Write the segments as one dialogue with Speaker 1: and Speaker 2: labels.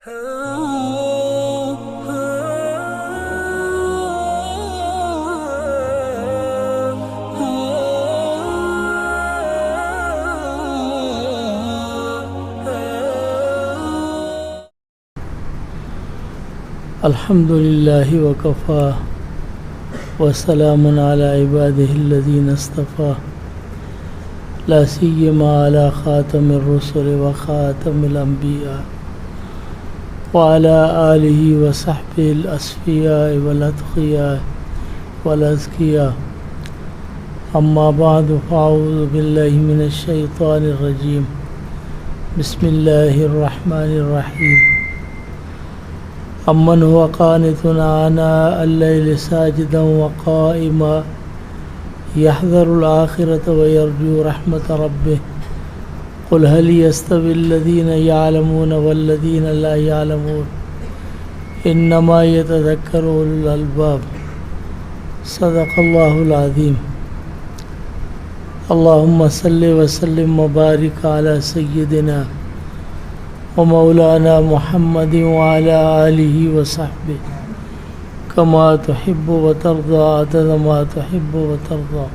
Speaker 1: الحمد لله وكفى وسلام على عباده الذين اصطفى لا سيما على خاتم الرسل وخاتم الأنبياء وعلى آله وصحبه الأصفياء والأتقياء والأزكياء. أما بعد فأعوذ بالله من الشيطان الرجيم. بسم الله الرحمن الرحيم. أمن هو قانت آناء الليل ساجدا وقائما يحذر الآخرة ويرجو رحمة ربه قل هل يستوي الذين يعلمون والذين لا يعلمون إنما يتذكر أولو الألباب. صدق الله العظيم. اللهم صل وسلم وبارك على سيدنا ومولانا محمد وعلى آله وصحبه كما تحب وترضى عدد ما تحب وترضى.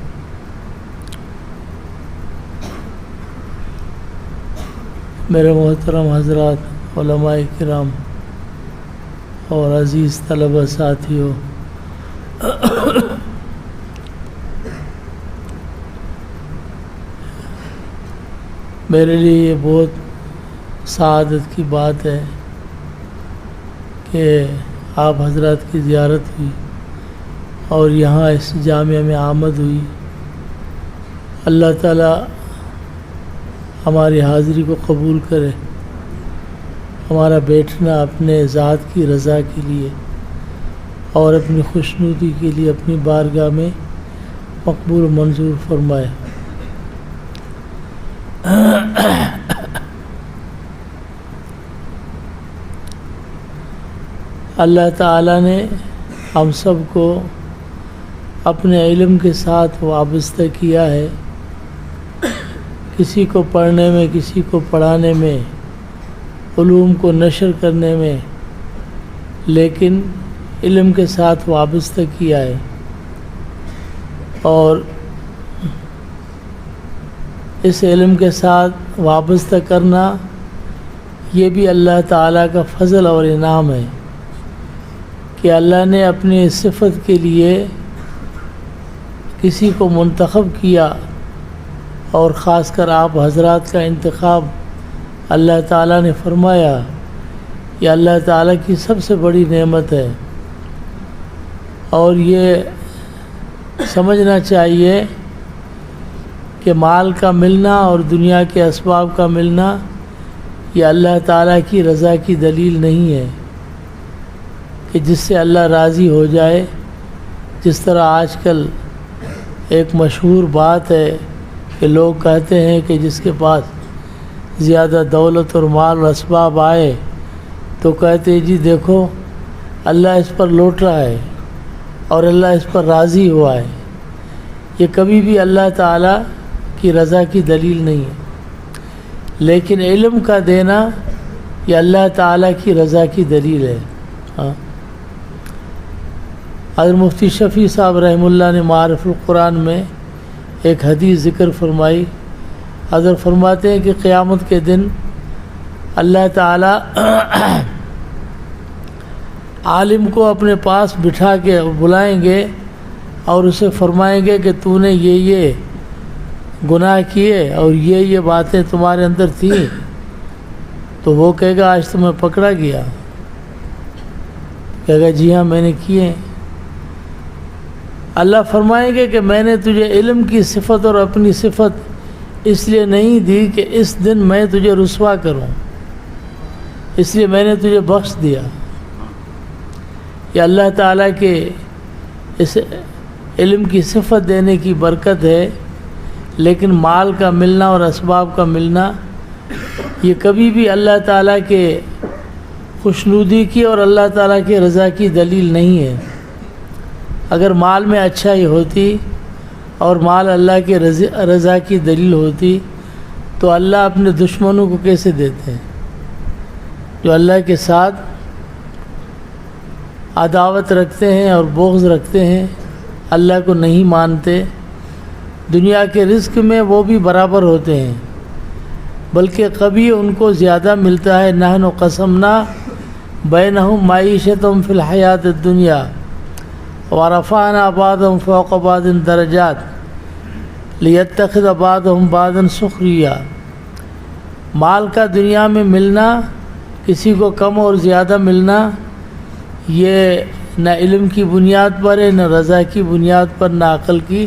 Speaker 1: میرے محترم حضرات، علماء کرام اور عزیز طلبہ ساتھیوں، میرے لیے یہ بہت سعادت کی بات ہے کہ آپ حضرات کی زیارت ہوئی اور یہاں اس جامعہ میں آمد ہوئی. اللہ تعالی ہماری حاضری کو قبول کرے. ہمارا بیٹھنا اپنے ذات کی رضا کے لیے اور اپنی خوشنودی کے لیے اپنی بارگاہ میں مقبول و منظور فرمائے. اللہ تعالیٰ نے ہم سب کو اپنے علم کے ساتھ وابستہ کیا ہے. کسی کو پڑھنے میں، کسی کو پڑھانے میں، علوم کو نشر کرنے میں، لیکن علم کے ساتھ وابستہ کیا ہے. اور اس علم کے ساتھ وابستہ کرنا یہ بھی اللہ تعالیٰ کا فضل اور انعام ہے کہ اللہ نے اپنی صفت کے لیے کسی کو منتخب کیا، اور خاص کر آپ حضرات کا انتخاب اللہ تعالیٰ نے فرمایا. یہ اللہ تعالیٰ کی سب سے بڑی نعمت ہے، اور یہ سمجھنا چاہیے کہ مال کا ملنا اور دنیا کے اسباب کا ملنا یہ اللہ تعالیٰ کی رضا کی دلیل نہیں ہے کہ جس سے اللہ راضی ہو جائے. جس طرح آج کل ایک مشہور بات ہے کہ لوگ کہتے ہیں کہ جس کے پاس زیادہ دولت اور مال و اسباب آئے تو کہتے ہیں جی دیکھو اللہ اس پر لوٹ رہا ہے اور اللہ اس پر راضی ہوا ہے. یہ کبھی بھی اللہ تعالیٰ کی رضا کی دلیل نہیں ہے. لیکن علم کا دینا یہ اللہ تعالیٰ کی رضا کی دلیل ہے. حضرت مفتی شفیع صاحب رحمہ اللہ نے معارف القرآن میں ایک حدیث ذکر فرمائی. حضرت فرماتے ہیں کہ قیامت کے دن اللہ تعالیٰ عالم کو اپنے پاس بٹھا کے بلائیں گے اور اسے فرمائیں گے کہ تو نے یہ گناہ کیے اور یہ باتیں تمہارے اندر تھیں. تو وہ کہے گا آج تو میں پکڑا گیا. کہے گا جی ہاں میں نے کیے. اللہ فرمائیں گے کہ میں نے تجھے علم کی صفت اور اپنی صفت اس لیے نہیں دی کہ اس دن میں تجھے رسوا کروں، اس لیے میں نے تجھے بخش دیا. یہ اللہ تعالیٰ کے اس علم کی صفت دینے کی برکت ہے. لیکن مال کا ملنا اور اسباب کا ملنا یہ کبھی بھی اللہ تعالیٰ کے خوشنودی کی اور اللہ تعالیٰ کے رضا کی دلیل نہیں ہے. اگر مال میں اچھائی ہوتی اور مال اللہ کے رضا کی دلیل ہوتی تو اللہ اپنے دشمنوں کو کیسے دیتے ہیں؟ جو اللہ کے ساتھ عداوت رکھتے ہیں اور بغض رکھتے ہیں، اللہ کو نہیں مانتے، دنیا کے رزق میں وہ بھی برابر ہوتے ہیں، بلکہ کبھی ان کو زیادہ ملتا ہے۔ نحن قسمنا بینہم معیشتہم فی الحیات الدنیا ورفعنا بعضهم فوق بعض درجات لیتخذ بعضهم بعضا سخریا۔ مال کا دنیا میں ملنا، کسی کو کم اور زیادہ ملنا، یہ نہ علم کی بنیاد پر ہے، نہ رضا کی بنیاد پر، نہ عقل کی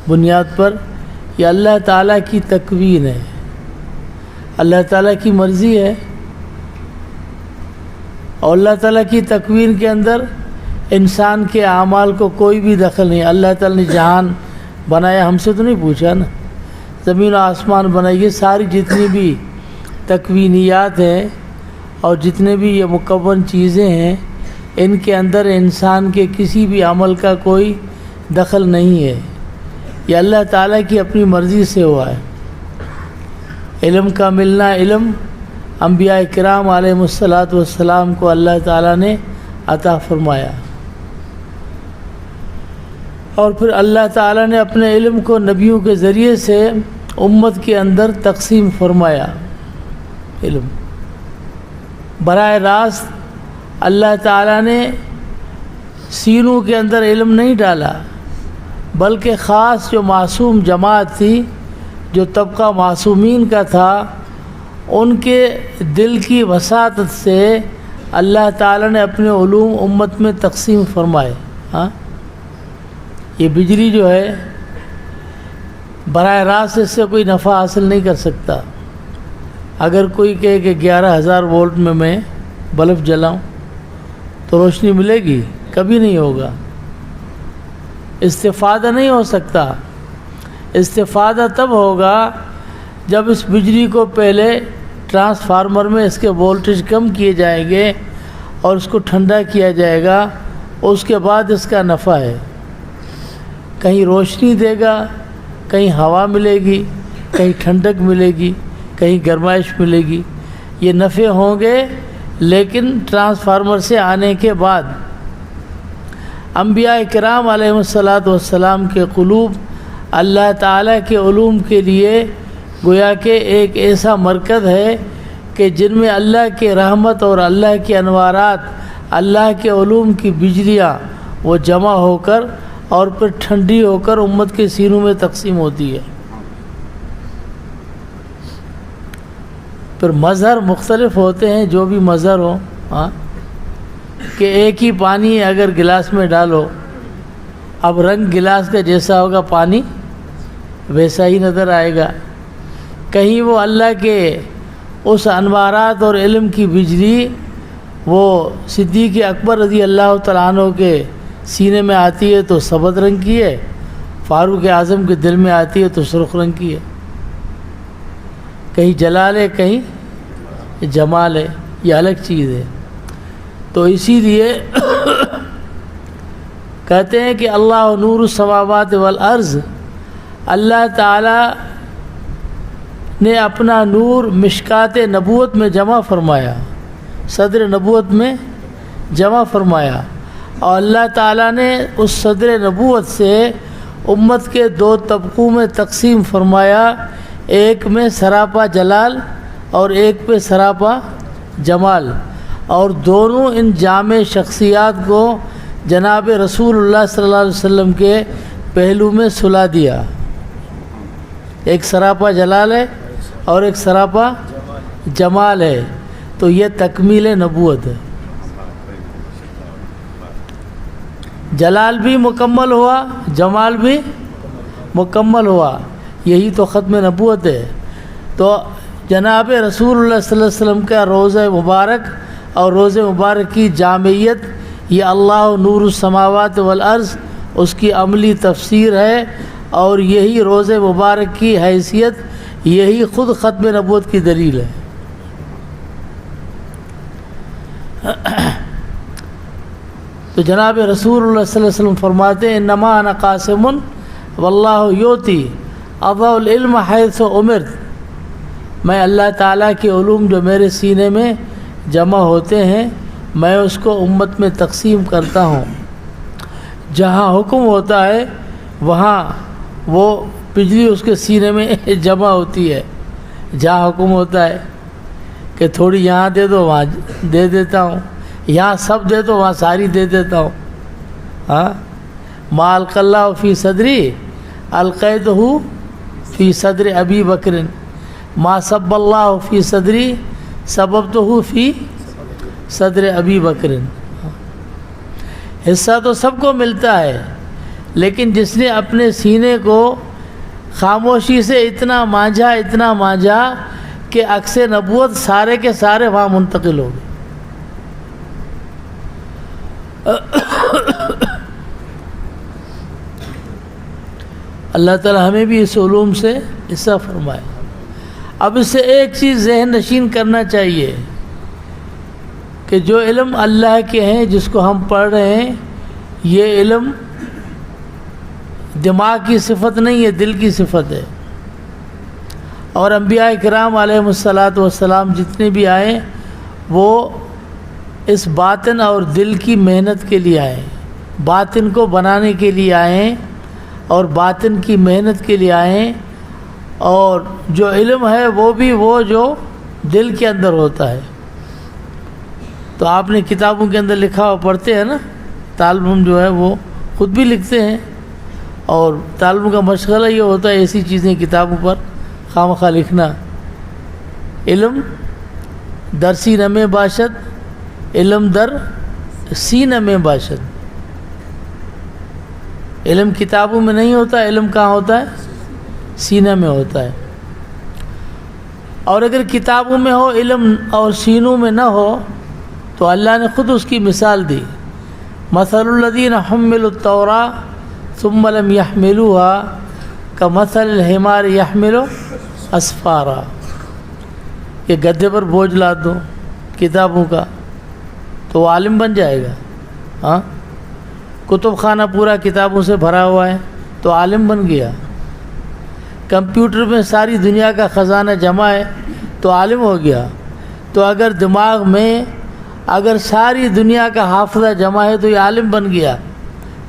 Speaker 1: بنیاد پر، یہ اللہ تعالیٰ کی تکوین ہے، اللہ تعالیٰ کی مرضی ہے۔ اور اللہ تعالیٰ کی تکوین کے اندر انسان کے اعمال کو کوئی بھی دخل نہیں۔ اللہ تعالیٰ نے جہان بنایا، ہم سے تو نہیں پوچھا نا، زمین و آسمان بنائی، یہ ساری جتنی بھی تکوینیات ہیں اور جتنے بھی یہ مکون چیزیں ہیں، ان کے اندر انسان کے کسی بھی عمل کا کوئی دخل نہیں ہے، یہ اللہ تعالیٰ کی اپنی مرضی سے ہوا ہے۔ علم کا ملنا، علم انبیاء کرام علیہم السلام کو اللہ تعالیٰ نے عطا فرمایا، اور پھر اللہ تعالیٰ نے اپنے علم کو نبیوں کے ذریعے سے امت کے اندر تقسیم فرمایا۔ علم براہ راست اللہ تعالیٰ نے سینوں کے اندر علم نہیں ڈالا، بلکہ خاص جو معصوم جماعت تھی، جو طبقہ معصومین کا تھا، ان کے دل کی وساطت سے اللہ تعالیٰ نے اپنے علوم امت میں تقسیم فرمائے۔ ہاں، یہ بجلی جو ہے براہ راست اس سے کوئی نفع حاصل نہیں کر سکتا۔ اگر کوئی کہے کہ 11,000 وولٹ میں بلب جلاؤں تو روشنی ملے گی؟ کبھی نہیں ہوگا، استفادہ نہیں ہو سکتا۔ استفادہ تب ہوگا جب اس بجلی کو پہلے ٹرانسفارمر میں اس کے وولٹیج کم کیے جائیں گے اور اس کو ٹھنڈا کیا جائے گا، اس کے بعد اس کا نفع ہے۔ کہیں روشنی دے گا، کہیں ہوا ملے گی، کہیں ٹھنڈک ملے گی، کہیں گرمائش ملے گی، یہ نفع ہوں گے، لیکن ٹرانسفارمر سے آنے کے بعد۔ انبیاء کرام علیہم السلام کے قلوب اللہ تعالیٰ کے علوم کے لیے گویا کہ ایک ایسا مرکز ہے کہ جن میں اللہ کے رحمت اور اللہ کے انوارات، اللہ کے علوم کی بجلیاں وہ جمع ہو کر اور پھر ٹھنڈی ہو کر امت کے سینوں میں تقسیم ہوتی ہے۔ پھر مظہر مختلف ہوتے ہیں، جو بھی مظہر ہو، ہاں، کہ ایک ہی پانی اگر گلاس میں ڈالو، اب رنگ گلاس کا جیسا ہوگا پانی ویسا ہی نظر آئے گا۔ کہیں وہ اللہ کے اس انوارات اور علم کی بجلی وہ صدیق اکبر رضی اللہ تعالیٰ عنہ کے سینے میں آتی ہے تو سبز رنگ کی ہے، فاروق اعظم کے دل میں آتی ہے تو سرخ رنگ کی ہے۔ کہیں جلال ہے، کہیں جمال ہے، یہ الگ چیز ہے۔ تو اسی لیے کہتے ہیں کہ اللہ نور السماوات والارض، اللہ تعالیٰ نے اپنا نور مشکات نبوت میں جمع فرمایا، صدر نبوت میں جمع فرمایا، اور اللہ تعالیٰ نے اس صدر نبوت سے امت کے 2 طبقوں میں تقسیم فرمایا، ایک میں سراپا جلال اور ایک پہ سراپا جمال، اور دونوں ان جامع شخصیات کو جناب رسول اللہ صلی اللہ علیہ وسلم کے پہلو میں سلا دیا۔ ایک سراپا جلال ہے اور ایک سراپا جمال ہے، تو یہ تکمیل نبوت ہے۔ جلال بھی مکمل ہوا، جمال بھی مکمل ہوا، یہی تو ختم نبوت ہے۔ تو جناب رسول اللہ صلی اللہ علیہ وسلم کا روضہ مبارک اور روضہ مبارک کی جامعیت، یہ اللہ نور السماوات والارض اس کی عملی تفسیر ہے، اور یہی روضہ مبارک کی حیثیت، یہی خود ختم نبوت کی دلیل ہے۔ تو جناب رسول اللہ صلی اللہ علیہ وسلم فرماتے ہیں انما انا قاسم واللہ یؤتی اضع العلم حیث امرت، میں اللہ تعالیٰ کے علوم جو میرے سینے میں جمع ہوتے ہیں میں اس کو امت میں تقسیم کرتا ہوں. جہاں حکم ہوتا ہے وہاں وہ بجلی اس کے سینے میں جمع ہوتی ہے. جہاں حکم ہوتا ہے کہ تھوڑی یہاں دے دو وہاں دے دیتا ہوں, یہاں سب دے دو وہاں ساری دے دیتا ہوں. ہاں, ما القى اللہ فی صدری القیتہ فی صدر ابی بکر, ما سب اللہ فی صدری سببتہ فی صدر ابی بکر. حصہ تو سب کو ملتا ہے, لیکن جس نے اپنے سینے کو خاموشی سے اتنا مانجھا کہ عکس نبوت سارے کے سارے وہاں منتقل ہو گئے. اللہ تعالی ہمیں بھی اس علوم سے حصہ فرمائے. اب اس سے ایک چیز ذہن نشین کرنا چاہیے کہ جو علم اللہ کے ہیں جس کو ہم پڑھ رہے ہیں, یہ علم دماغ کی صفت نہیں ہے, دل کی صفت ہے. اور انبیاء کرام علیہم الصلاۃ والسلام جتنے بھی آئے وہ اس باطن اور دل کی محنت کے لیے آئے, باطن کو بنانے کے لیے آئے اور باطن کی محنت کے لیے آئے. اور جو علم ہے وہ بھی وہ جو دل کے اندر ہوتا ہے. تو آپ نے کتابوں کے اندر لکھا ہوا پڑھتے ہیں نا, طالب علم جو ہے وہ خود بھی لکھتے ہیں, اور طالب علم کا مشغلہ یہ ہوتا ہے ایسی چیزیں کتابوں پر خواہ لکھنا. علم در سینہ میں باشد, علم در سینہ میں باشد. علم کتابوں میں نہیں ہوتا, علم کہاں ہوتا ہے؟ سینہ میں ہوتا ہے. اور اگر کتابوں میں ہو علم اور سینوں میں نہ ہو تو اللہ نے خود اس کی مثال دی. مثل الذین حملوا التوراۃ ثم لم يحملوها کمثل الحمار يحمل اسفارا. کہ گدھے پر بوجھ لاد دو کتابوں کا تو وہ عالم بن جائے گا. ہاں, کتب خانہ پورا کتابوں سے بھرا ہوا ہے تو عالم بن گیا. کمپیوٹر میں ساری دنیا کا خزانہ جمع ہے تو عالم ہو گیا. تو اگر دماغ میں اگر ساری دنیا کا حافظہ جمع ہے تو یہ عالم بن گیا؟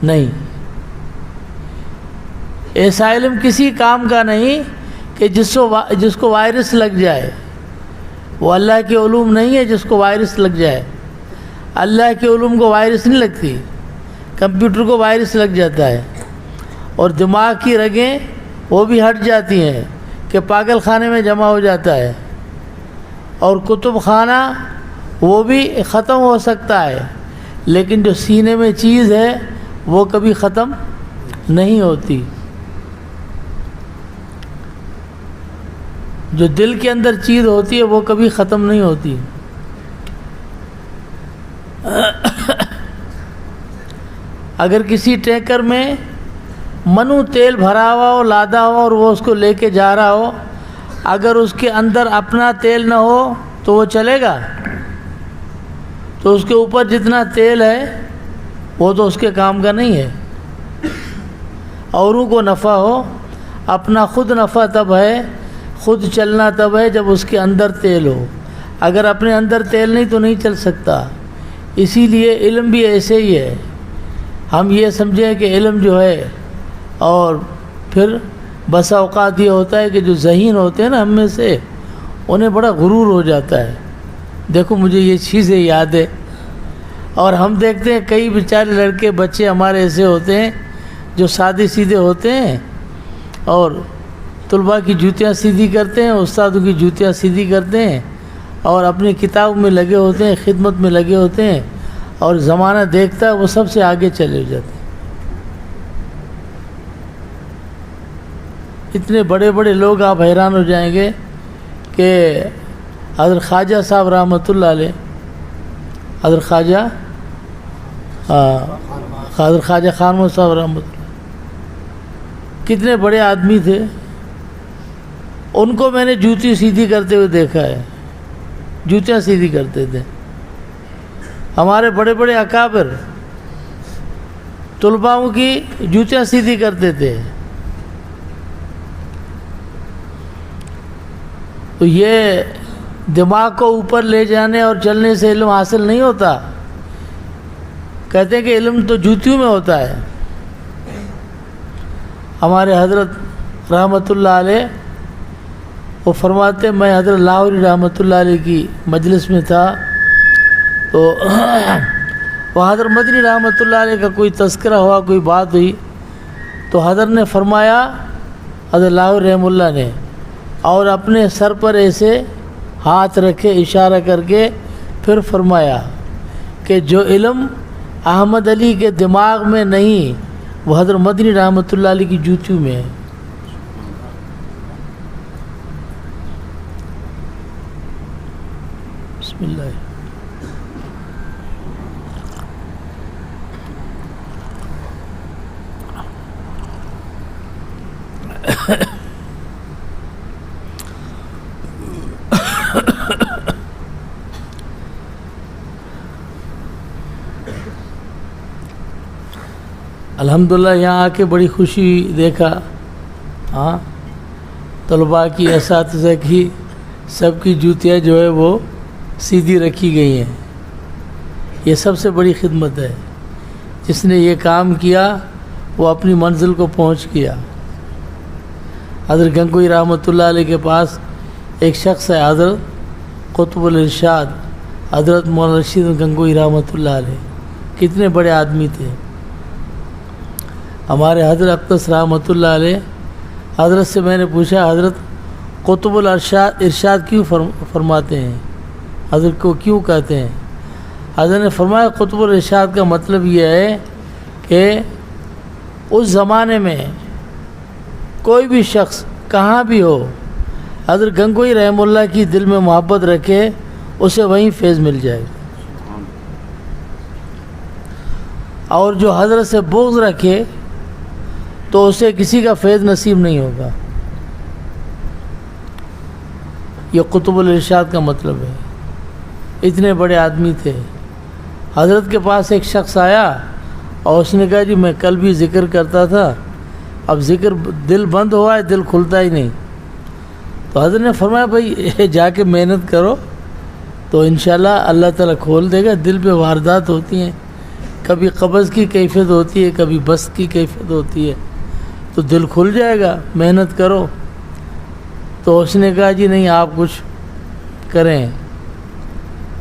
Speaker 1: نہیں. ایسا علم کسی کام کا نہیں کہ جس کو وائرس لگ جائے. وہ اللہ کے علوم نہیں ہے جس کو وائرس لگ جائے. اللہ کے علوم کو وائرس نہیں لگتی, کمپیوٹر کو وائرس لگ جاتا ہے. اور دماغ کی رگیں وہ بھی ہٹ جاتی ہیں کہ پاگل خانے میں جمع ہو جاتا ہے. اور کتب خانہ وہ بھی ختم ہو سکتا ہے, لیکن جو سینے میں چیز ہے وہ کبھی ختم نہیں ہوتی. جو دل کے اندر چیز ہوتی ہے وہ کبھی ختم نہیں ہوتی. اگر کسی ٹینکر میں منو تیل بھرا ہوا ہو, لادا ہو, اور وہ اس کو لے کے جا رہا ہو, اگر اس کے اندر اپنا تیل نہ ہو تو وہ چلے گا؟ تو اس کے اوپر جتنا تیل ہے وہ تو اس کے کام کا نہیں ہے. اوروں کو نفع ہو, اپنا خود نفع تب ہے, خود چلنا تب ہے جب اس کے اندر تیل ہو. اگر اپنے اندر تیل نہیں تو نہیں چل سکتا. اسی لیے علم بھی ایسے ہی ہے. ہم یہ سمجھیں کہ علم جو ہے, اور پھر بسا اوقات یہ ہوتا ہے کہ جو ذہین ہوتے ہیں نا ہم میں سے, انہیں بڑا غرور ہو جاتا ہے, دیکھو مجھے یہ چیزیں یاد ہے. اور ہم دیکھتے ہیں کئی بیچارے لڑکے بچے ہمارے ایسے ہوتے ہیں جو سادے سیدھے ہوتے ہیں, اور طلباء کی جوتیاں سیدھی کرتے ہیں, استادوں کی جوتیاں سیدھی کرتے ہیں, اور اپنی کتاب میں لگے ہوتے ہیں, خدمت میں لگے ہوتے ہیں, اور زمانہ دیکھتا ہے وہ سب سے آگے چلے جاتے ہیں. اتنے بڑے بڑے لوگ آپ حیران ہو جائیں گے کہ حضرت خواجہ صاحب رحمۃ اللہ علیہ, حضرت خواجہ خان محمد صاحب رحمۃ اللہ, کتنے بڑے آدمی تھے. ان کو میں نے جوتی سیدھی کرتے ہوئے دیکھا ہے, جوتیاں سیدھی کرتے تھے. ہمارے بڑے بڑے اکابر طلباؤں کی جوتیاں سیدھی کرتے تھے. تو یہ دماغ کو اوپر لے جانے اور چلنے سے علم حاصل نہیں ہوتا. کہتے ہیں کہ علم تو جوتیوں میں ہوتا ہے. ہمارے حضرت رحمۃ اللہ علیہ وہ فرماتے، میں حضرت لاہوری رحمۃ اللہ علیہ کی مجلس میں تھا تو وہ حضرت مدنی رحمۃ اللہ علیہ کا کوئی تذکرہ ہوا، کوئی بات ہوئی تو حضرت نے فرمایا، حضرت لاہوری رحمۃ اللہ نے، اور اپنے سر پر ایسے ہاتھ رکھے اشارہ کر کے پھر فرمایا کہ جو علم احمد علی کے دماغ میں نہیں وہ حضرت مدنی رحمۃ اللہ علیہ کی جوتیوں میں ہے. بسم اللہ. الحمدللہ یہاں آ کے بڑی خوشی دیکھا. ہاں، طلباء کی، اساتذہ کی، سب کی جوتیاں جو ہے وہ سیدھی رکھی گئی ہیں. یہ سب سے بڑی خدمت ہے. جس نے یہ کام کیا وہ اپنی منزل کو پہنچ گیا. حضرت گنگوئی رحمۃ اللہ علیہ کے پاس ایک شخص ہے، حضرت قطب الارشاد حضرت مولانا رشید گنگوئی رحمۃ اللہ علیہ. کتنے بڑے آدمی تھے. ہمارے حضرت اقدس رحمۃ اللہ علیہ، حضرت سے میں نے پوچھا، حضرت قطب الارشاد کیوں فرماتے ہیں، حضرت کو کیوں کہتے ہیں؟ حضرت نے فرمایا قطب الارشاد کا مطلب یہ ہے کہ اس زمانے میں کوئی بھی شخص کہاں بھی ہو، حضرت گنگوئی رحمہ اللہ کی دل میں محبت رکھے، اسے وہیں فیض مل جائے گا. اور جو حضرت سے بغض رکھے تو اسے کسی کا فیض نصیب نہیں ہوگا. یہ قطب الارشاد کا مطلب ہے. اتنے بڑے آدمی تھے. حضرت کے پاس ایک شخص آیا اور اس نے کہا جی میں کل بھی ذکر کرتا تھا، اب ذکر دل بند ہوا ہے، دل کھلتا ہی نہیں. تو حضرت نے فرمایا بھائی جا کے محنت کرو تو انشاءاللہ اللہ تعالیٰ کھول دے گا. دل پہ واردات ہوتی ہیں، کبھی قبض کی کیفیت ہوتی ہے، کبھی بس کی کیفیت ہوتی ہے، تو دل کھل جائے گا، محنت کرو. تو اس نے کہا جی نہیں آپ کچھ کریں.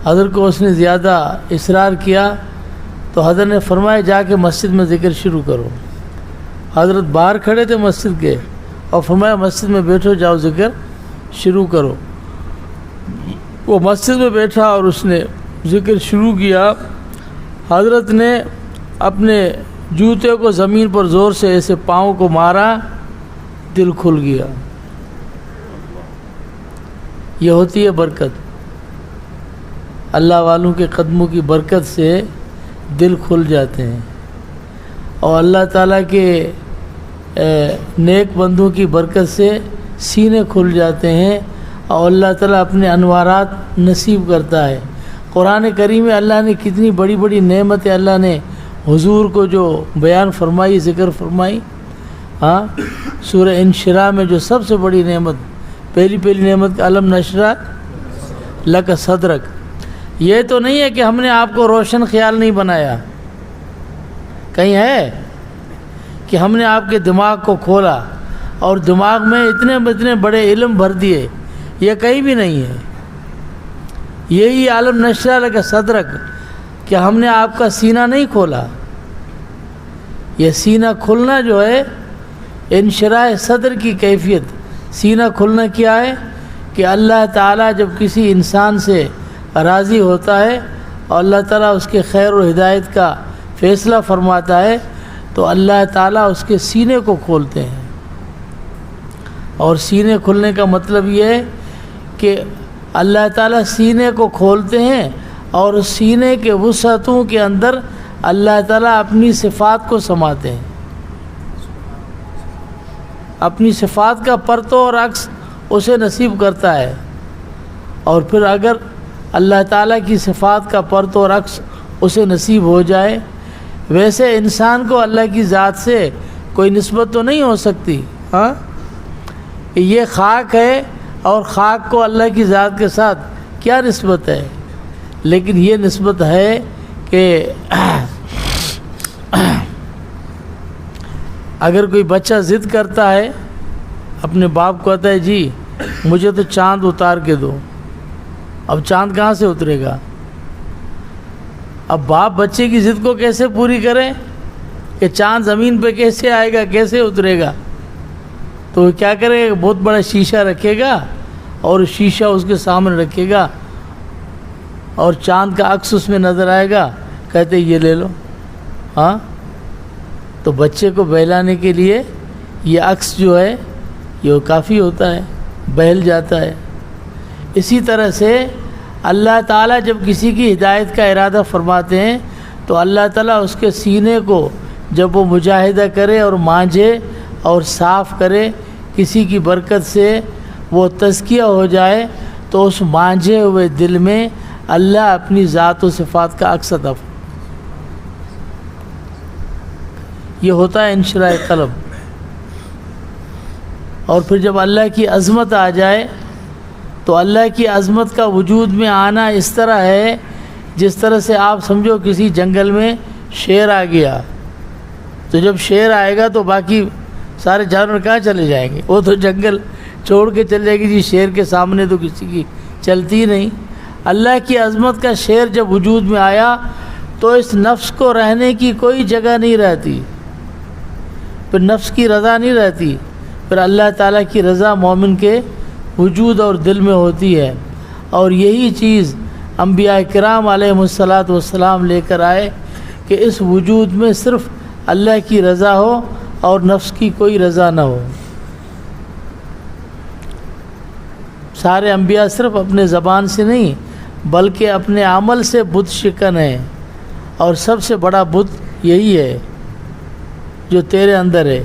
Speaker 1: حضرت کو اس نے زیادہ اصرار کیا تو حضرت نے فرمایا جا کے مسجد میں ذکر شروع کرو. حضرت باہر کھڑے تھے مسجد کے اور فرمایا مسجد میں بیٹھو، جاؤ ذکر شروع کرو. وہ مسجد میں بیٹھا اور اس نے ذکر شروع کیا. حضرت نے اپنے جوتے کو زمین پر زور سے ایسے پاؤں کو مارا، دل کھل گیا. یہ ہوتی ہے برکت. اللہ والوں کے قدموں کی برکت سے دل کھل جاتے ہیں اور اللہ تعالیٰ کے نیک بندوں کی برکت سے سینے کھل جاتے ہیں اور اللہ تعالیٰ اپنے انوارات نصیب کرتا ہے. قرآن کریم میں اللہ نے کتنی بڑی بڑی نعمتیں اللہ نے حضور کو جو بیان فرمائی، ذکر فرمائی. ہاں، سورہ انشراح میں جو سب سے بڑی نعمت، پہلی نعمت کا علم نشرح لک صدرک. یہ تو نہیں ہے کہ ہم نے آپ کو روشن خیال نہیں بنایا، کہیں ہے کہ ہم نے آپ کے دماغ کو کھولا اور دماغ میں اتنے بڑے علم بھر دیے، یہ کہیں بھی نہیں ہے. یہی عالم نشرح لک صدرک کہ ہم نے آپ کا سینہ نہیں کھولا. یہ سینہ کھلنا جو ہے انشراح صدر کی کیفیت. سینہ کھلنا کیا ہے کہ اللہ تعالیٰ جب کسی انسان سے راضی ہوتا ہے اور اللہ تعالیٰ اس کے خیر و ہدایت کا فیصلہ فرماتا ہے تو اللہ تعالیٰ اس کے سینے کو کھولتے ہیں. اور سینے کھلنے کا مطلب یہ ہے کہ اللہ تعالیٰ سینے کو کھولتے ہیں اور اس سینے کے وسعتوں کے اندر اللہ تعالیٰ اپنی صفات کو سماتے ہیں. اپنی صفات کا پرتو اور عکس اسے نصیب کرتا ہے. اور پھر اگر اللہ تعالیٰ کی صفات کا پرتو اور عکس اسے نصیب ہو جائے، ویسے انسان کو اللہ کی ذات سے کوئی نسبت تو نہیں ہو سکتی. ہاں، یہ خاک ہے اور خاک کو اللہ کی ذات کے ساتھ کیا نسبت ہے؟ لیکن یہ نسبت ہے کہ اگر کوئی بچہ ضد کرتا ہے اپنے باپ کو، کہتا ہے جی مجھے تو چاند اتار کے دو، اب چاند کہاں سے اترے گا؟ اب باپ بچے کی ضد کو کیسے پوری کرے کہ چاند زمین پہ کیسے آئے گا، کیسے اترے گا؟ تو وہ کیا کرے گا؟ بہت بڑا شیشہ رکھے گا اور شیشہ اس کے سامنے رکھے گا اور چاند کا عکس اس میں نظر آئے گا، کہتے یہ لے لو۔ ہاں، تو بچے کو بہلانے کے لیے یہ عکس جو ہے یہ کافی ہوتا ہے، بہل جاتا ہے۔ اسی طرح سے اللہ تعالیٰ جب کسی کی ہدایت کا ارادہ فرماتے ہیں تو اللہ تعالیٰ اس کے سینے کو جب وہ مجاہدہ کرے اور مانجھے اور صاف کرے، کسی کی برکت سے وہ تزکیہ ہو جائے، تو اس مانجھے ہوئے دل میں اللہ اپنی ذات و صفات کا عکس عطا فرماتا ہے۔ یہ ہوتا ہے انشراح قلب۔ اور پھر جب اللہ کی عظمت آ جائے تو اللہ کی عظمت کا وجود میں آنا اس طرح ہے جس طرح سے آپ سمجھو کسی جنگل میں شیر آ گیا، تو جب شیر آئے گا تو باقی سارے جانور کہاں چلے جائیں گے؟ وہ تو جنگل چھوڑ کے چلے جائے گی، جی شیر کے سامنے تو کسی کی چلتی نہیں۔ اللہ کی عظمت کا شیر جب وجود میں آیا تو اس نفس کو رہنے کی کوئی جگہ نہیں رہتی، پھر نفس کی رضا نہیں رہتی، پھر اللہ تعالیٰ کی رضا مومن کے وجود اور دل میں ہوتی ہے۔ اور یہی چیز انبیاء کرام علیہم الصلاۃ والسلام لے کر آئے کہ اس وجود میں صرف اللہ کی رضا ہو اور نفس کی کوئی رضا نہ ہو۔ سارے انبیاء صرف اپنے زبان سے نہیں بلکہ اپنے عمل سے بت شکن ہیں، اور سب سے بڑا بت یہی ہے جو تیرے اندر ہے۔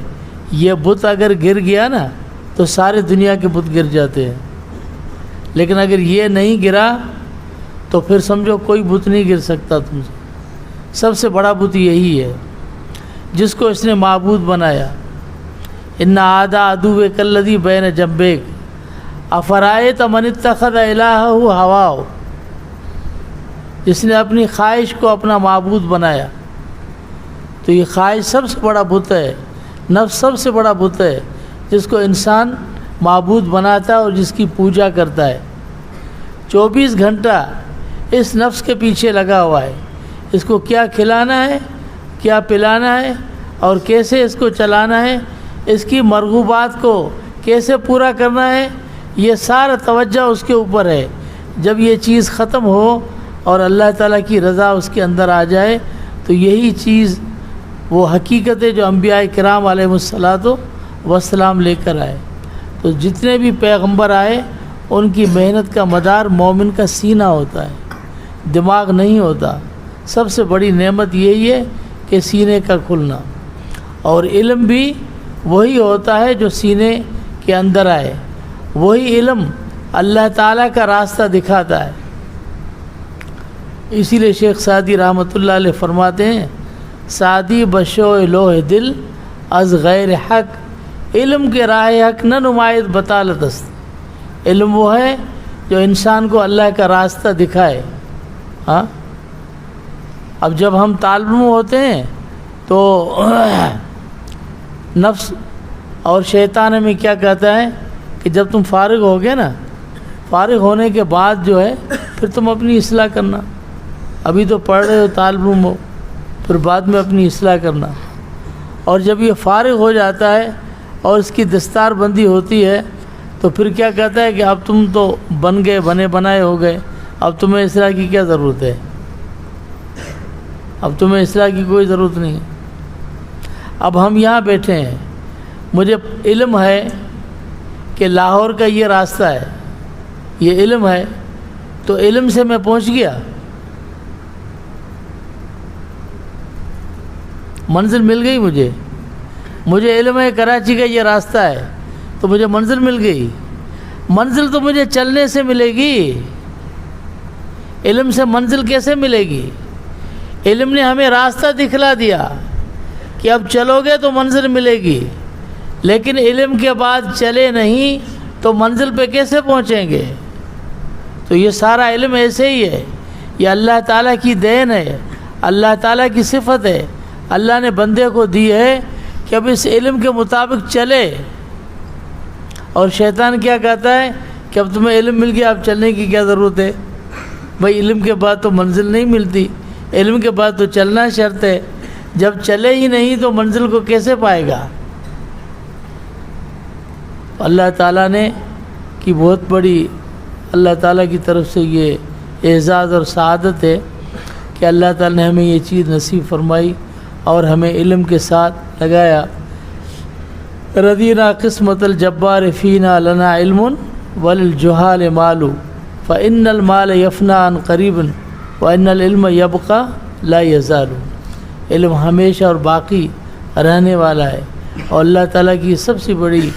Speaker 1: یہ بت اگر گر گیا نا تو سارے دنیا کے بت گر جاتے ہیں، لیکن اگر یہ نہیں گرا تو پھر سمجھو کوئی بت نہیں گر سکتا تم سے۔ سب سے بڑا بت یہی ہے جس کو اس نے معبود بنایا۔ ان عادا عدو کلذی بین جنبیک افرائیت من اتخذ الہہ ہواہ، جس نے اپنی خواہش کو اپنا معبود بنایا۔ تو یہ خواہش سب سے بڑا بت ہے، نفس سب سے بڑا بت ہے جس کو انسان معبود بناتا ہے اور جس کی پوجا کرتا ہے۔ 24 گھنٹہ اس نفس کے پیچھے لگا ہوا ہے، اس کو کیا کھلانا ہے، کیا پلانا ہے اور کیسے اس کو چلانا ہے، اس کی مرغوبات کو کیسے پورا کرنا ہے، یہ سارا توجہ اس کے اوپر ہے۔ جب یہ چیز ختم ہو اور اللہ تعالیٰ کی رضا اس کے اندر آ جائے تو یہی چیز وہ حقیقت ہے جو انبیاء کرام علیہم الصلاۃ والسلام لے کر آئے۔ تو جتنے بھی پیغمبر آئے ان کی محنت کا مدار مومن کا سینہ ہوتا ہے، دماغ نہیں ہوتا۔ سب سے بڑی نعمت یہی ہے کہ سینے کا کھلنا، اور علم بھی وہی ہوتا ہے جو سینے کے اندر آئے۔ وہی علم اللہ تعالیٰ کا راستہ دکھاتا ہے۔ اسی لیے شیخ سعدی رحمۃ اللہ علیہ فرماتے ہیں، سعدی بشو لوح دل از غیر حق، علم کے راہ حق نہ نمائد بطالت است۔ علم وہ ہے جو انسان کو اللہ کا راستہ دکھائے۔ ہاں، اب جب ہم طالب علم ہوتے ہیں تو نفس اور شیطان ہمیں کیا کہتا ہے کہ جب تم فارغ ہو گئے نا، فارغ ہونے کے بعد جو ہے پھر تم اپنی اصلاح کرنا، ابھی تو پڑھ رہے ہو، طالب علم ہو، پھر بعد میں اپنی اصلاح کرنا۔ اور جب یہ فارغ ہو جاتا ہے اور اس کی دستار بندی ہوتی ہے تو پھر کیا کہتا ہے کہ اب تم تو بن گئے، بنے بنائے ہو گئے، اب تمہیں اصلاح کی کیا ضرورت ہے، اب تمہیں اصلاح کی کوئی ضرورت نہیں۔ اب ہم یہاں بیٹھے ہیں، مجھے علم ہے کہ لاہور کا یہ راستہ ہے، یہ علم ہے، تو علم سے میں پہنچ گیا، منزل مل گئی مجھے علم ہے کراچی کا یہ راستہ ہے تو مجھے منزل مل گئی۔ منزل تو مجھے چلنے سے ملے گی، علم سے منزل کیسے ملے گی؟ علم نے ہمیں راستہ دکھلا دیا کہ اب چلو گے تو منزل ملے گی، لیکن علم کے بعد چلے نہیں تو منزل پہ کیسے پہنچیں گے؟ تو یہ سارا علم ایسے ہی ہے، یہ اللہ تعالیٰ کی دین ہے، اللہ تعالیٰ کی صفت ہے، اللہ نے بندے کو دی ہے کہ اب اس علم کے مطابق چلے۔ اور شیطان کیا کہتا ہے کہ اب تمہیں علم مل گیا، اب چلنے کی کیا ضرورت ہے؟ بھائی علم کے بعد تو منزل نہیں ملتی، علم کے بعد تو چلنا شرط ہے، جب چلے ہی نہیں تو منزل کو کیسے پائے گا؟ اللہ تعالیٰ نے کی بہت بڑی اللہ تعالیٰ کی طرف سے یہ اعزاز اور سعادت ہے کہ اللہ تعالیٰ نے ہمیں یہ چیز نصیب فرمائی اور ہمیں علم کے ساتھ لگایا۔ رضینا قسمت الجبار فینا لنا علم وللجہال مال فإن المال یفنا عن قریب وإن العلم یبقى لا یزال۔ علم ہمیشہ اور باقی رہنے والا ہے، اور اللہ تعالیٰ کی سب سے بڑی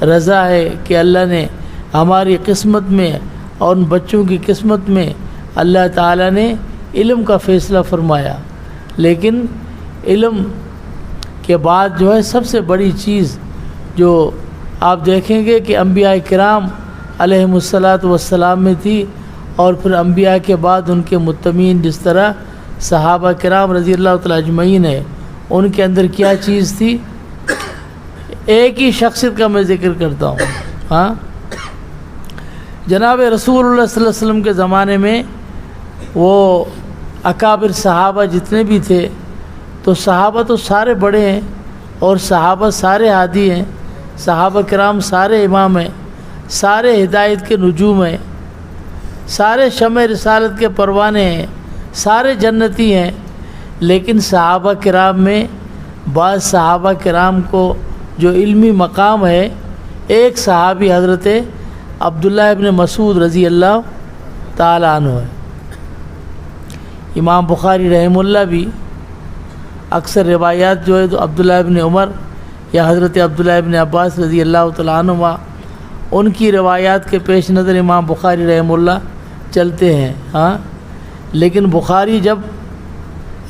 Speaker 1: رضا ہے کہ اللہ نے ہماری قسمت میں اور ان بچوں کی قسمت میں اللہ تعالیٰ نے علم کا فیصلہ فرمایا۔ لیکن علم کے بعد جو ہے سب سے بڑی چیز جو آپ دیکھیں گے کہ انبیاء کرام علیہم الصلاۃ والسلام میں تھی، اور پھر انبیاء کے بعد ان کے متمین جس طرح صحابہ کرام رضی اللہ تعالیٰ اجمعین ہے، ان کے اندر کیا چیز تھی؟ ایک ہی شخصیت کا میں ذکر کرتا ہوں۔ ہاں، جناب رسول اللہ صلی اللہ علیہ وسلم کے زمانے میں وہ اکابر صحابہ جتنے بھی تھے، تو صحابہ تو سارے بڑے ہیں، اور صحابہ سارے ہادی ہیں، صحابہ کرام سارے امام ہیں، سارے ہدایت کے نجوم ہیں، سارے شمع رسالت کے پروانے ہیں، سارے جنتی ہیں۔ لیکن صحابہ کرام میں بعض صحابہ کرام کو جو علمی مقام ہے، ایک صحابی حضرت عبداللہ ابن مسعود رضی اللہ تعالیٰ عنہ ہے۔ امام بخاری رحمہ اللہ بھی اکثر روایات جو ہے تو عبداللہ ابن عمر یا حضرت عبداللہ ابن عباس رضی اللہ تعالیٰ عنہما، ان کی روایات کے پیش نظر امام بخاری رحمہ اللہ چلتے ہیں۔ ہاں، لیکن بخاری جب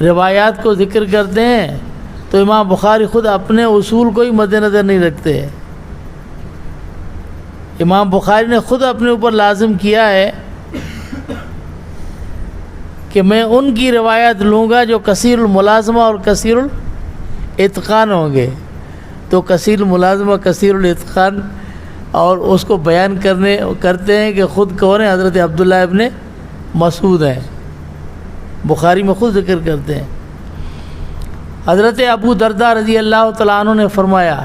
Speaker 1: روایات کو ذکر کرتے ہیں تو امام بخاری خود اپنے اصول کو ہی مد نظر نہیں رکھتے ہیں۔ امام بخاری نے خود اپنے اوپر لازم کیا ہے کہ میں ان کی روایت لوں گا جو کثیر الملازمہ اور کثیر الاتقان ہوں گے۔ تو کثیر الملازمہ کثیر الاتقان اور اس کو بیان کرتے ہیں کہ خود کون ہے؟ حضرت عبداللہ ابن مسعود ہیں، بخاری میں خود ذکر کرتے ہیں۔ حضرت ابو درداء رضی اللہ تعالیٰ عنہ نے فرمایا،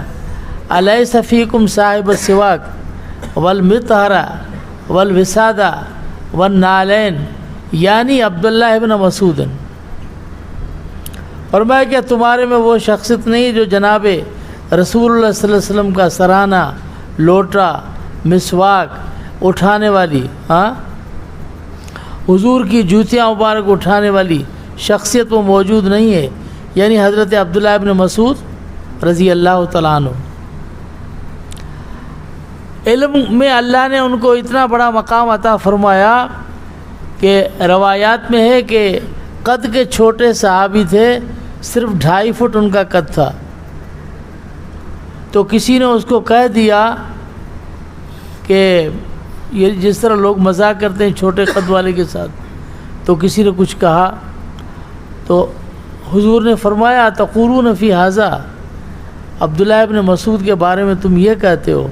Speaker 1: الیس فیکم صاحب السواک والمطہرہ والوسادہ والنالین، یعنی عبداللہ ابن مسعود۔ فرمایا کہ تمہارے میں وہ شخصیت نہیں جو جناب رسول اللہ صلی اللہ علیہ وسلم کا سرانہ، لوٹا، مسواک اٹھانے والی، ہاں، حضور کی جوتیاں مبارک اٹھانے والی شخصیت وہ موجود نہیں ہے، یعنی حضرت عبداللہ ابن مسعود رضی اللہ تعالیٰ عنہ۔ علم میں اللہ نے ان کو اتنا بڑا مقام عطا فرمایا کہ روایات میں ہے کہ قد کے چھوٹے صحابی تھے، صرف 2.5 فٹ ان کا قد تھا۔ تو کسی نے اس کو کہہ دیا کہ یہ جس طرح لوگ مذاق کرتے ہیں چھوٹے قد والے کے ساتھ، تو کسی نے کچھ کہا تو حضور نے فرمایا، تقولون فی ھذا، عبداللہ ابن مسعود کے بارے میں تم یہ کہتے ہو،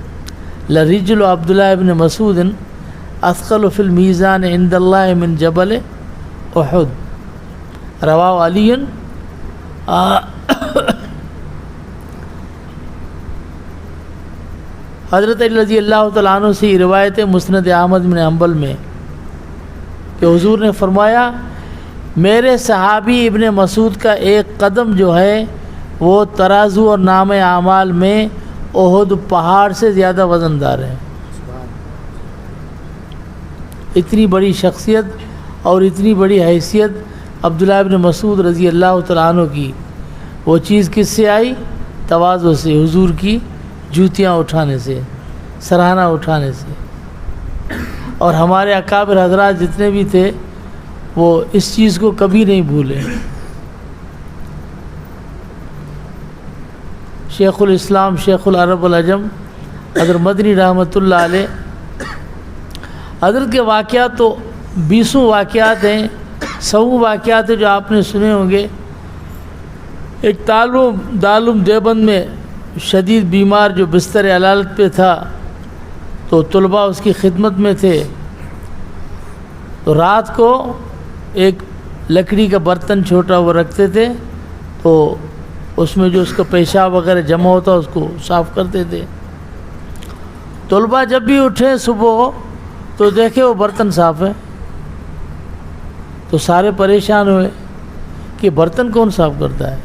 Speaker 1: لرجل عبداللہ ابن مسعود اثقل فی المیزان عند اللہ من جبل احد، رواہ علی۔ حضرت علی رضی اللہ تعالیٰ عنہ سے روایت مسند احمد بن حنبل میں کہ حضور نے فرمایا، میرے صحابی ابن مسعود کا ایک قدم جو ہے وہ ترازو اور نام اعمال میں احد پہاڑ سے زیادہ وزن دار ہے۔ اتنی بڑی شخصیت اور اتنی بڑی حیثیت عبداللہ ابن مسعود رضی اللہ تعالیٰ عنہ کی، وہ چیز کس سے آئی؟ تواضع سے، حضور کی جوتیاں اٹھانے سے، سرہانہ اٹھانے سے۔ اور ہمارے اکابر حضرات جتنے بھی تھے وہ اس چیز کو کبھی نہیں بھولے۔ شیخ الاسلام شیخ العرب والعجم حضرت مدنی رحمۃ اللہ علیہ حضرت کے واقعات تو 20 واقعات ہیں، 100 واقعات ہیں جو آپ نے سنے ہوں گے۔ ایک دارالعلوم دیوبند میں شدید بیمار جو بستر علالت پہ تھا، تو طلباء اس کی خدمت میں تھے، تو رات کو ایک لکڑی کا برتن چھوٹا وہ رکھتے تھے، تو اس میں جو اس کا پیشاب وغیرہ جمع ہوتا اس کو صاف کرتے تھے۔ طلباء جب بھی اٹھے صبح تو دیکھے وہ برتن صاف ہے، تو سارے پریشان ہوئے کہ برتن کون صاف کرتا ہے؟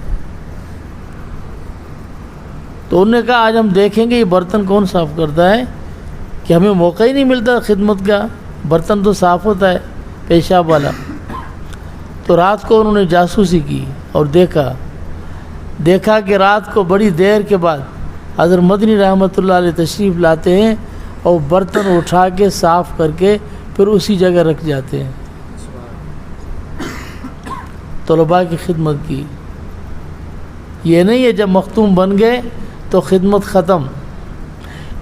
Speaker 1: تو انہوں نے کہا آج ہم دیکھیں گے یہ برتن کون صاف کرتا ہے، کہ ہمیں موقع ہی نہیں ملتا خدمت کا، برتن تو صاف ہوتا ہے پیشاب والا۔ تو رات کو انہوں نے جاسوسی کی اور دیکھا کہ رات کو بڑی دیر کے بعد حضرت مدنی رحمۃ اللہ علیہ تشریف لاتے ہیں اور برتن اٹھا کے صاف کر کے پھر اسی جگہ رکھ جاتے ہیں۔ طلباء کی خدمت کی، یہ نہیں ہے جب مختوم بن گئے تو خدمت ختم۔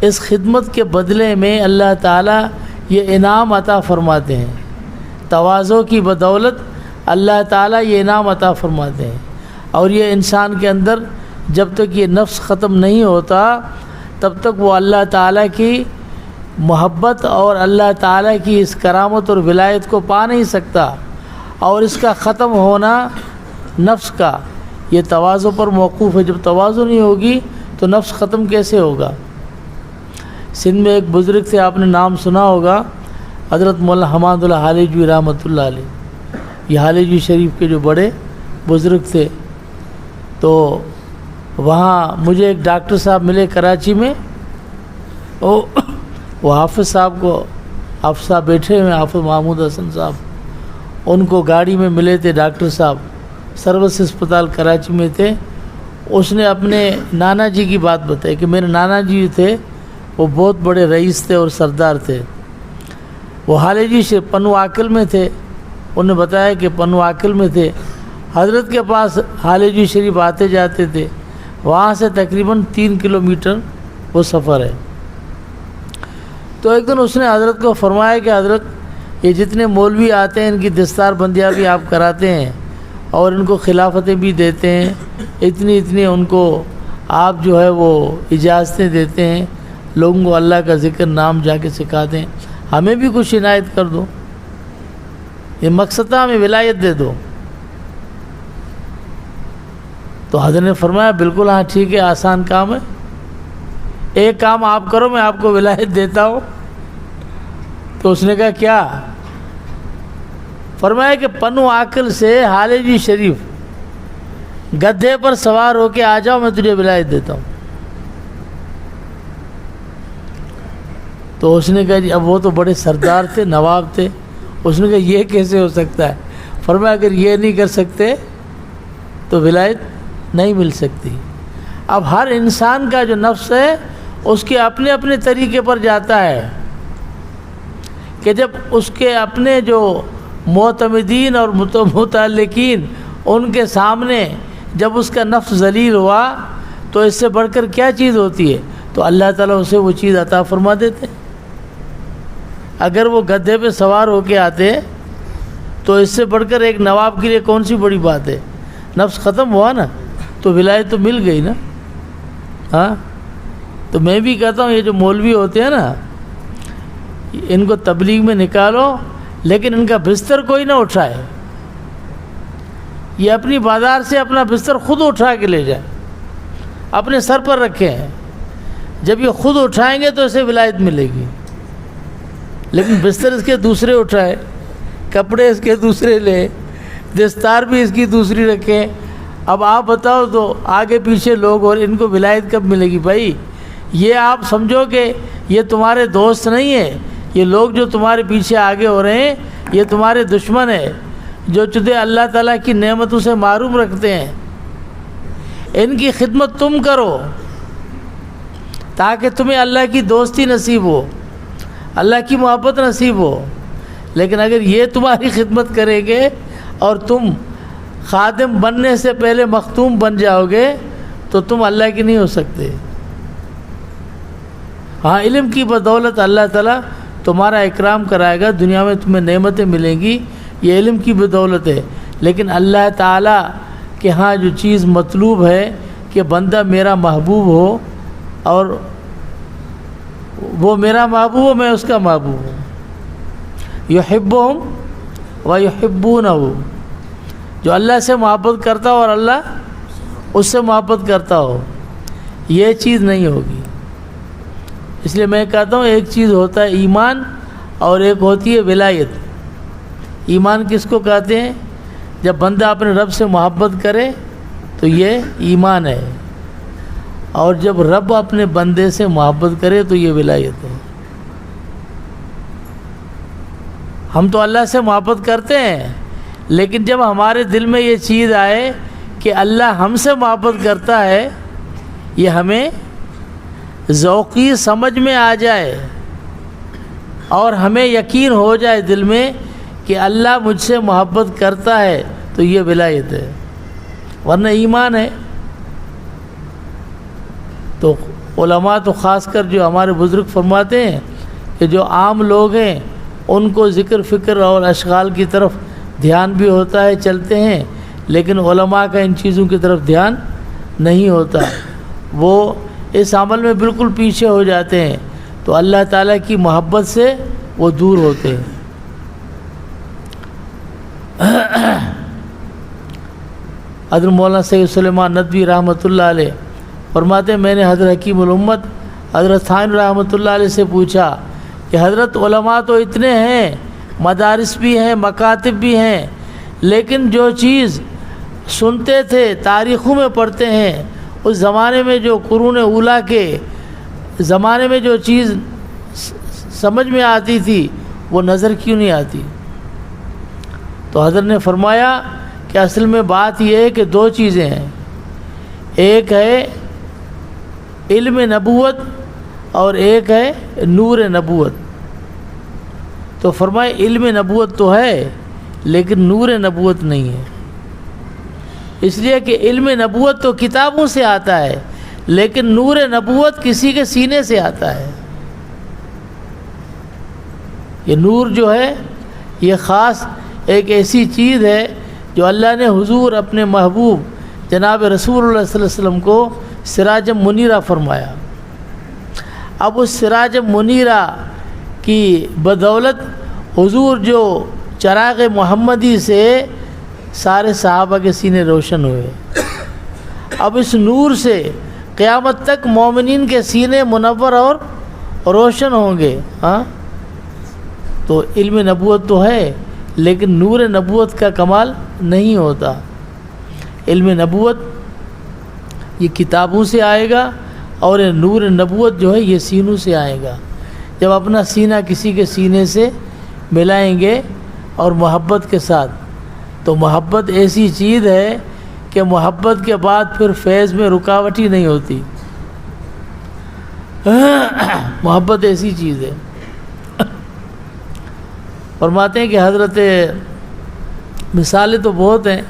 Speaker 1: اس خدمت کے بدلے میں اللہ تعالیٰ یہ انعام عطا فرماتے ہیں، تواضع کی بدولت اللہ تعالیٰ یہ انعام عطا فرماتے ہیں۔ اور یہ انسان کے اندر جب تک یہ نفس ختم نہیں ہوتا تب تک وہ اللہ تعالیٰ کی محبت اور اللہ تعالیٰ کی اس کرامت اور ولایت کو پا نہیں سکتا، اور اس کا ختم ہونا نفس کا یہ تواضع پر موقوف ہے۔ جب تواضع نہیں ہوگی تو نفس ختم کیسے ہوگا؟ سندھ میں ایک بزرگ تھے، آپ نے نام سنا ہوگا، حضرت مولانا حماد اللہ حالیجوی رحمۃ اللہ علیہ۔ یہ حالیجوی شریف کے جو بڑے بزرگ تھے، تو وہاں مجھے ایک ڈاکٹر صاحب ملے کراچی میں، وہ حافظ صاحب بیٹھے ہوئے، حافظ محمود حسن صاحب، ان کو گاڑی میں ملے تھے ڈاکٹر صاحب، سروس اسپتال کراچی میں تھے۔ اس نے اپنے نانا جی کی بات بتائی کہ میرے نانا جی تھے وہ بہت بڑے رئیس تھے اور سردار تھے، وہ حالیجوی سے پنو آکل میں تھے۔ انہوں نے بتایا کہ پنو آکل میں تھے، حضرت کے پاس حالیجوی شریف آتے جاتے تھے، وہاں سے تقریباً 3 کلومیٹر وہ سفر ہے۔ تو ایک دن اس نے حضرت کو فرمایا کہ حضرت یہ جتنے مولوی آتے ہیں ان کی دستار بندیاں بھی آپ کراتے ہیں اور ان کو خلافتیں بھی دیتے ہیں، اتنی ان کو آپ جو ہے وہ اجازتیں دیتے ہیں، لوگوں کو اللہ کا ذکر نام جا کے سکھاتے ہیں، ہمیں بھی کچھ عنایت کر دو، یہ مقصد تھا ہمیں ولایت دے دو۔ تو حضرت نے فرمایا بالکل ہاں ٹھیک ہے، آسان کام ہے، ایک کام آپ کرو میں آپ کو ولایت دیتا ہوں۔ تو اس نے کہا کیا؟ فرمایا کہ پنو آکل سے حالیجوی شریف گدھے پر سوار ہو کے آ جاؤ، میں تجھے ولایت دیتا ہوں۔ تو اس نے کہا جی اب وہ تو بڑے سردار تھے، نواب تھے، اس نے کہا یہ کیسے ہو سکتا ہے؟ فرمایا اگر یہ نہیں کر سکتے تو ولایت نہیں مل سکتی۔ اب ہر انسان کا جو نفس ہے اس کے اپنے اپنے طریقے پر جاتا ہے، کہ جب اس کے اپنے جو معتمدین اور متعلقین ان کے سامنے جب اس کا نفس ذلیل ہوا تو اس سے بڑھ کر کیا چیز ہوتی ہے؟ تو اللہ تعالیٰ اسے وہ چیز عطا فرما دیتے۔ اگر وہ گدھے پہ سوار ہو کے آتے تو اس سے بڑھ کر ایک نواب کے لیے کون سی بڑی بات ہے؟ نفس ختم ہوا نا تو ولایت تو مل گئی نا۔ ہاں تو میں بھی کہتا ہوں یہ جو مولوی ہوتے ہیں نا، ان کو تبلیغ میں نکالو لیکن ان کا بستر کوئی نہ اٹھائے، یہ اپنی بازار سے اپنا بستر خود اٹھا کے لے جائے، اپنے سر پر رکھیں، جب یہ خود اٹھائیں گے تو اسے ولایت ملے گی۔ لیکن بستر اس کے دوسرے اٹھائے، کپڑے اس کے دوسرے لے، دستار بھی اس کی دوسری رکھیں، اب آپ بتاؤ تو آگے پیچھے لوگ اور ان کو ولایت کب ملے گی؟ بھائی یہ آپ سمجھو کہ یہ تمہارے دوست نہیں ہیں، یہ لوگ جو تمہارے پیچھے آگے ہو رہے ہیں یہ تمہارے دشمن ہیں، جو تجھے اللہ تعالیٰ کی نعمتوں سے محروم رکھتے ہیں۔ ان کی خدمت تم کرو تاکہ تمہیں اللہ کی دوستی نصیب ہو، اللہ کی محبت نصیب ہو۔ لیکن اگر یہ تمہاری خدمت کریں گے اور تم خادم بننے سے پہلے مختوم بن جاؤ گے تو تم اللہ کی نہیں ہو سکتے۔ ہاں علم کی بدولت اللہ تعالیٰ تمہارا اکرام کرائے گا، دنیا میں تمہیں نعمتیں ملیں گی، یہ علم کی بدولت ہے۔ لیکن اللہ تعالیٰ کے ہاں جو چیز مطلوب ہے کہ بندہ میرا محبوب ہو اور وہ میرا محبوب ہو، میں اس کا محبوب ہوں۔ یحبہم ویحبونہ، جو اللہ سے محبت کرتا ہو اور اللہ اس سے محبت کرتا ہو، یہ چیز نہیں ہوگی۔ اس لیے میں کہتا ہوں ایک چیز ہوتا ہے ایمان اور ایک ہوتی ہے ولایت۔ ایمان کس کو کہتے ہیں؟ جب بندہ اپنے رب سے محبت کرے تو یہ ایمان ہے، اور جب رب اپنے بندے سے محبت کرے تو یہ ولایت ہے۔ ہم تو اللہ سے محبت کرتے ہیں، لیکن جب ہمارے دل میں یہ چیز آئے کہ اللہ ہم سے محبت کرتا ہے، یہ ہمیں ذوقی سمجھ میں آ جائے اور ہمیں یقین ہو جائے دل میں کہ اللہ مجھ سے محبت کرتا ہے، تو یہ ولایت ہے، ورنہ ایمان ہے۔ تو علماء تو خاص کر جو ہمارے بزرگ فرماتے ہیں کہ جو عام لوگ ہیں ان کو ذکر فکر اور اشغال کی طرف دھیان بھی ہوتا ہے، چلتے ہیں، لیکن علماء کا ان چیزوں کی طرف دھیان نہیں ہوتا، وہ اس عمل میں بالکل پیچھے ہو جاتے ہیں، تو اللہ تعالیٰ کی محبت سے وہ دور ہوتے ہیں۔ حضرت مولانا سید سلیمان ندوی رحمۃ اللہ علیہ فرماتے ہیں میں نے حضرت حکیم الامت حضرت تھانوی رحمۃ اللہ علیہ سے پوچھا کہ حضرت علماء تو اتنے ہیں، مدارس بھی ہیں، مکاتب بھی ہیں، لیکن جو چیز سنتے تھے، تاریخوں میں پڑھتے ہیں، اس زمانے میں جو قرون اولیٰ کے زمانے میں جو چیز سمجھ میں آتی تھی وہ نظر کیوں نہیں آتی؟ تو حضرت نے فرمایا کہ اصل میں بات یہ ہے کہ دو چیزیں ہیں، ایک ہے علم نبوت اور ایک ہے نور نبوت۔ تو فرمائے علم نبوت تو ہے لیکن نور نبوت نہیں ہے، اس لیے کہ علم نبوت تو کتابوں سے آتا ہے، لیکن نور نبوت کسی کے سینے سے آتا ہے۔ یہ نور جو ہے یہ خاص ایک ایسی چیز ہے جو اللہ نے حضور اپنے محبوب جناب رسول اللہ صلی اللہ علیہ وسلم کو سراج منیرہ فرمایا۔ اب اس سراج منیرہ کی بدولت حضور جو چراغ محمدی سے سارے صحابہ کے سینے روشن ہوئے، اب اس نور سے قیامت تک مومنین کے سینے منور اور روشن ہوں گے۔ ہاں، تو علم نبوت تو ہے لیکن نور نبوت کا کمال نہیں ہوتا۔ علم نبوت یہ کتابوں سے آئے گا اور نور نبوت جو ہے یہ سینوں سے آئے گا۔ جب اپنا سینہ کسی کے سینے سے ملائیں گے اور محبت کے ساتھ، تو محبت ایسی چیز ہے کہ محبت کے بعد پھر فیض میں رکاوٹ ہی نہیں ہوتی۔ محبت ایسی چیز ہے۔ فرماتے ہیں کہ حضرت مثالیں تو بہت ہیں،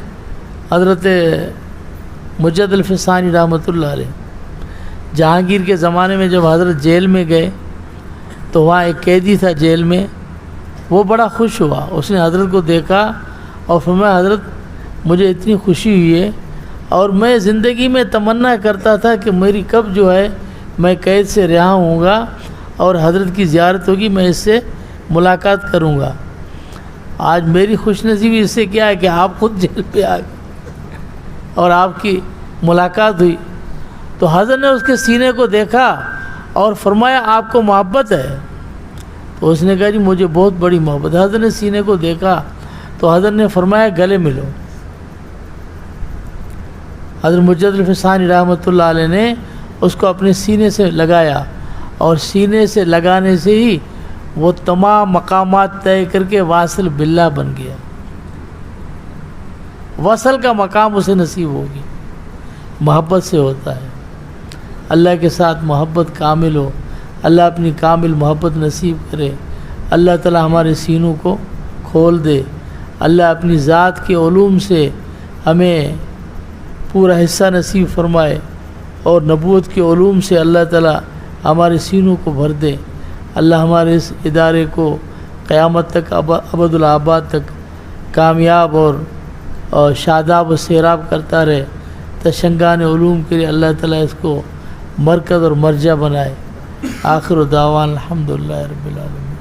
Speaker 1: حضرت مجد الفسانی رحمۃ اللہ علیہ جہانگیر کے زمانے میں جب حضرت جیل میں گئے تو وہاں ایک قیدی تھا جیل میں، وہ بڑا خوش ہوا، اس نے حضرت کو دیکھا اور فرمایا حضرت مجھے اتنی خوشی ہوئی ہے اور میں زندگی میں تمنا کرتا تھا کہ میری کب جو ہے میں قید سے رہا ہوں گا اور حضرت کی زیارت ہوگی، میں اس سے ملاقات کروں گا۔ آج میری خوش نصیبی اس سے کیا ہے کہ آپ خود جیل پہ آ گئے اور آپ کی ملاقات ہوئی۔ تو حضرت نے اس کے سینے کو دیکھا اور فرمایا آپ کو محبت ہے؟ تو اس نے کہا جی مجھے بہت بڑی محبت ہے۔ حضرت نے سینے کو دیکھا تو حضرت نے فرمایا گلے ملو۔ حضرت مجد الفسانی رحمۃ اللہ علیہ نے اس کو اپنے سینے سے لگایا اور سینے سے لگانے سے ہی وہ تمام مقامات طے کر کے واصل باللہ بن گیا۔ وصل کا مقام اسے نصیب ہوگی، محبت سے ہوتا ہے۔ اللہ کے ساتھ محبت کامل ہو، اللہ اپنی کامل محبت نصیب کرے، اللہ تعالی ہمارے سینوں کو کھول دے، اللہ اپنی ذات کے علوم سے ہمیں پورا حصہ نصیب فرمائے اور نبوت کے علوم سے اللہ تعالی ہمارے سینوں کو بھر دے۔ اللہ ہمارے اس ادارے کو قیامت تک ابد الآباد تک کامیاب اور شاداب و سیراب کرتا رہے۔ تشنگان علوم کے لیے اللہ تعالیٰ اس کو مرکز اور مرجع بنائے۔ آخر دعوان الحمدللہ رب العالمین۔